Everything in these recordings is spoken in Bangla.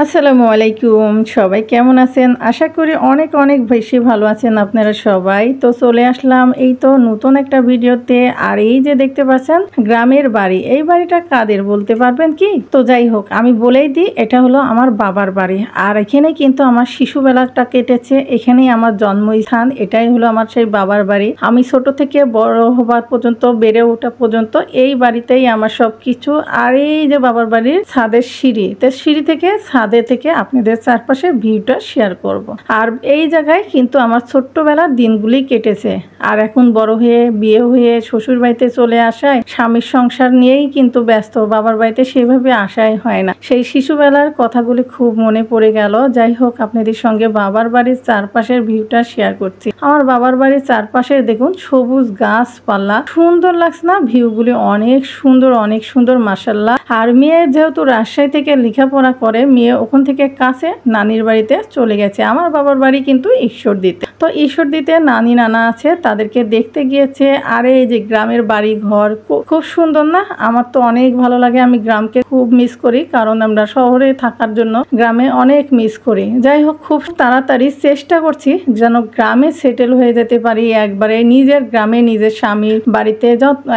আসসালামু আলাইকুম। সবাই কেমন আছেন? আশা করি অনেক অনেক বেশি ভালো আছেন আপনারা সবাই। তো চলে আসলাম এই তো নতুন একটা ভিডিওতে। আর এই যে দেখতে পাচ্ছেন গ্রামের বাড়ি, এই বাড়িটা কাদের বলতে পারবেন কি? তো যাই হোক আমি বলেই দিই, এটা হলো আমার বাবার বাড়ি। আর এখানে কিন্তু আমার শিশুবেলাটা কেটেছে, এখানেই আমার জন্মস্থান, এটাই হলো আমার সেই বাবার বাড়ি। আমি ছোট থেকে বড় হবার পর্যন্ত, বেড়ে ওঠা পর্যন্ত এই বাড়িতেই আমার সব কিছু। আর এই যে বাবার বাড়ির ছাদের সিঁড়ি, তো সিঁড়ি থেকে ছাদে থেকে আপনাদের চারপাশে ভিউটা শেয়ার করব। আর এই জায়গায় কিন্তু আমার ছোট্টবেলার দিনগুলি কেটেছে। আর এখন বড় হয়ে বিয়ে হয়ে শ্বশুর বাড়িতে চলে আসায় স্বামীর সংসার নিয়েই কিন্তু ব্যস্ত, বাবার বাড়িতে সেভাবে আসাই হয় না। সেই শিশুবেলার কথাগুলি খুব মনে পড়ে গেল। যাই হোক আপনাদের সঙ্গে বাবার বাড়ির চারপাশের ভিউটা শেয়ার করছি। আমার বাবার বাড়ির চারপাশে দেখুন সবুজ গাছপালা, সুন্দর লাগছে না? ভিউগুলি অনেক সুন্দর, অনেক সুন্দর মাশাআল্লাহ। আর মেয়ে যেহেতু রাজশাহী থেকে লেখাপড়া করে, মেয়ে ওখান থেকে কাছে নানির বাড়িতে চলে গেছে। আমার বাবার বাড়ি কিন্তু ঈশ্বরদীতে। তো ঈশ্বরদীতে নানি নানা আছে, তাদেরকে দেখতে গিয়েছে। আর এই যে গ্রামের বাড়ি ঘর খুব সুন্দর না? আমার তো অনেক ভালো লাগে, আমি গ্রামকে খুব মিস করি, কারণ আমরা শহরে থাকার জন্য গ্রামে অনেক মিস করি। যাই হোক খুব তাড়াতাড়ি চেষ্টা করছি যেন গ্রামে সেটেল হয়ে যেতে পারি একবারে, নিজের গ্রামে নিজের স্বামীর বাড়িতে।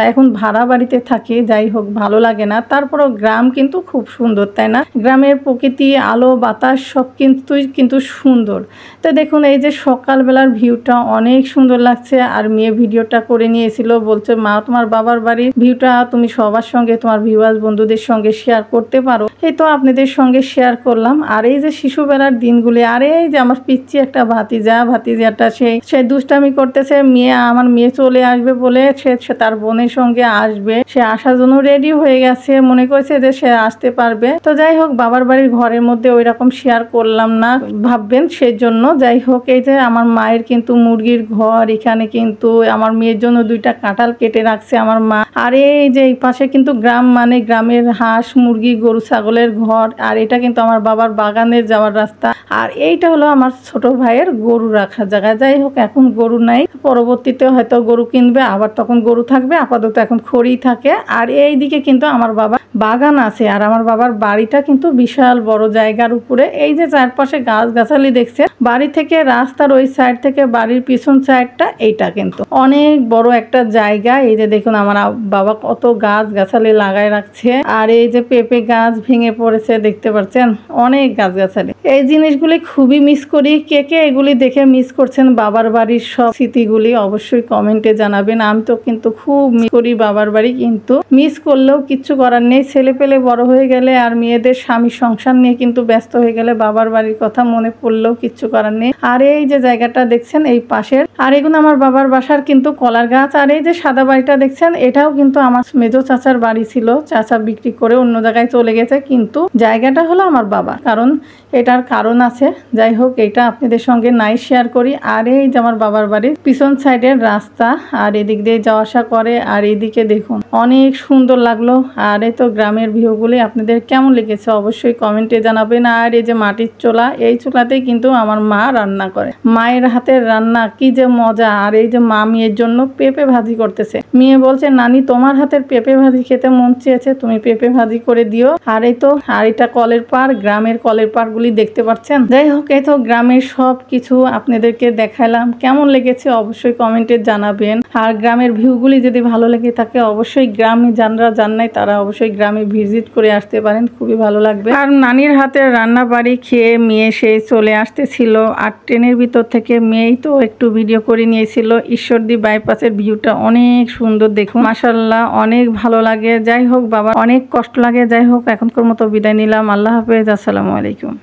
এখন ভাড়া বাড়িতে থাকি, যাই হোক ভালো লাগে না, তারপরও গ্রাম কিন্তু খুব সুন্দর, তাই না? গ্রামের প্রকৃতি, আলো বাতাস সব কিন্তু সুন্দর। তো দেখুন এই যে সকালবেলার ভিউটা অনেক সুন্দর লাগছে। আর মেয়ে ভিডিওটা করে নিয়েছিল, বলছে মা তোমার বাবার বাড়ির ভিউটা তুমি সবার সঙ্গে, তোমার ভিউয়ার্স বন্ধুদের সঙ্গে শেয়ার করতে পারো। এই তো আপনাদের সঙ্গে শেয়ার করলাম। আর এই যে শিশুবেলার দিনগুলি, আর এই যে আমার পিচ্ছি একটা ভাতিজাটা সে দুষ্টামি করতেছে। আমার মেয়ে চলে আসবে বলে সে তার বোনের সঙ্গে আসবে, সে আসার জন্য রেডি হয়ে গেছে, মনে করছে যে সে আসতে পারবে। তো যাই হোক বাবার বাড়ির ঘরের মধ্যে ওই রকম শেয়ার করলাম না, ভাববেন সেজন্য। যাই হোক এই যে আমার মায়ের কিন্তু মুরগির ঘর, এখানে কিন্তু আমার মেয়ের জন্য 2টা কাঁঠাল কেটে রাখছে আমার মা। আর এই যে এই পাশে কিন্তু গ্রাম, মানে গ্রামের হাঁস মুরগি গরু ছাগলের ঘর। আর এটা কিন্তু আমার বাবার বাগানের যাওয়ার রাস্তা। আর এইটা হলো আমার ছোট ভাইয়ের গরু রাখার জায়গা। যাই হোক এখন গরু নাই, পরবর্তীতে হয়তো গরু কিনবে, আবার তখন গরু থাকবে, আপাতত এখন খড়ি থাকে। আর এই দিকে কিন্তু আমার বাবা বাগান আছে। আর আমার বাবার বাড়িটা কিন্তু বিশাল বড় জায়গার উপরে। এই যে চারপাশে গাছগাছালি দেখছে, বাড়ি থেকে রাস্তার ওই সাইড থেকে বাড়ির পিছন সাইডটা, এইটা কিন্তু অনেক বড় একটা জায়গা। এই যে দেখুন আমার বাবা কত গাছগাছালি লাগায় রাখছে। আর এই যে পেঁপে গাছ ভেঙে পড়েছে, দেখতে পাচ্ছেন অনেক গাছগাছালি। এই জিনিসগুলি খুবই মিস করি। কে কে এগুলি দেখে মিস করছেন বাবার বাড়ির সব স্মৃতিগুলি অবশ্যই কমেন্টে জানাবেন। আমি তো কিন্তু খুব মিস করি বাবার বাড়ি, কিন্তু মিস করলেও কিচ্ছু করার নেই। ছেলে পেলে বড় হয়ে গেলে আর মেয়েদের স্বামী সংসার নিয়ে কিন্তু ব্যস্ত হয়ে গেলে বাবার বাড়ির কথা মনে পড়লেও কিচ্ছু করার নেই। আর এই যে জায়গাটা দেখছেন এই পাশের, আর এগুলো আমার বাবার বাসার কিন্তু কলার গাছ। আর এই যে সাদা বাড়িটা দেখছেন, এটাও কিন্তু আমার মেজো চাচার বাড়ি ছিল, চাচা বিক্রি করে অন্য জায়গায় চলে গেছে, কিন্তু জায়গাটা হলো আমার বাবা, কারণ এটার কারণ আছে। যাই হোক এটা আপনাদের সঙ্গে নাই শেয়ার করি। আর এই যে আমার বাবার বাড়ির পিছন সাইডের রাস্তা, আর এদিক দিয়ে যাওয়া আসা করে। আর এদিকে দেখুন অনেক সুন্দর লাগলো। আর এই তো গ্রামের ভিউগুলি আপনাদের কেমন লেগেছে অবশ্যই কমেন্টে জানাবেন। আর এই যে মাটির চুলা, এই চুলাতেই কিন্তু আমার মা রান্না করে, মায়ের হাতের রান্না কি যে মজা। আর এই যে মা মেয়ের জন্য পেঁপে ভাজি করতেছে, মেয়ে বলছে নানি তোমার হাতের পেঁপে ভাজি খেতে মন চেয়েছে, তুমি পেঁপে ভাজি করে দিও। আর এই তো, আর এটা কলের পাড়, গ্রামের কলের পাড় গুলি দেখতে পাচ্ছেন। যাই হোক এই তো গ্রামের সব কিছু আপনাদেরকে দেখালাম, কেমন লেগেছে অবশ্যই কমেন্টে জানাবেন। আর গ্রামের ভিউগুলি যদি ভালো লেগে থাকে অবশ্যই গ্রামে যারা যান নাই তারা অবশ্যই গ্রামে ভিজিট করে আসতে পারেন, খুবই ভালো লাগবে। আর নানির হাতের রান্না বাড়ি খেয়ে মেয়ে সেই চলে আসতেছিল। আর ট্রেনের ভিতর থেকে মেয়েই তো একটু ভিডিও করে নিয়েছিল। ঈশ্বরদী বাইপাসের ভিউটা অনেক সুন্দর, দেখুন মাশাআল্লাহ অনেক ভালো লাগে। যাই হোক বাবা অনেক কষ্ট লাগে। যাই হোক এখনকার মতো বিদায় নিলাম, আল্লাহ হাফেজ, আসসালামু আলাইকুম।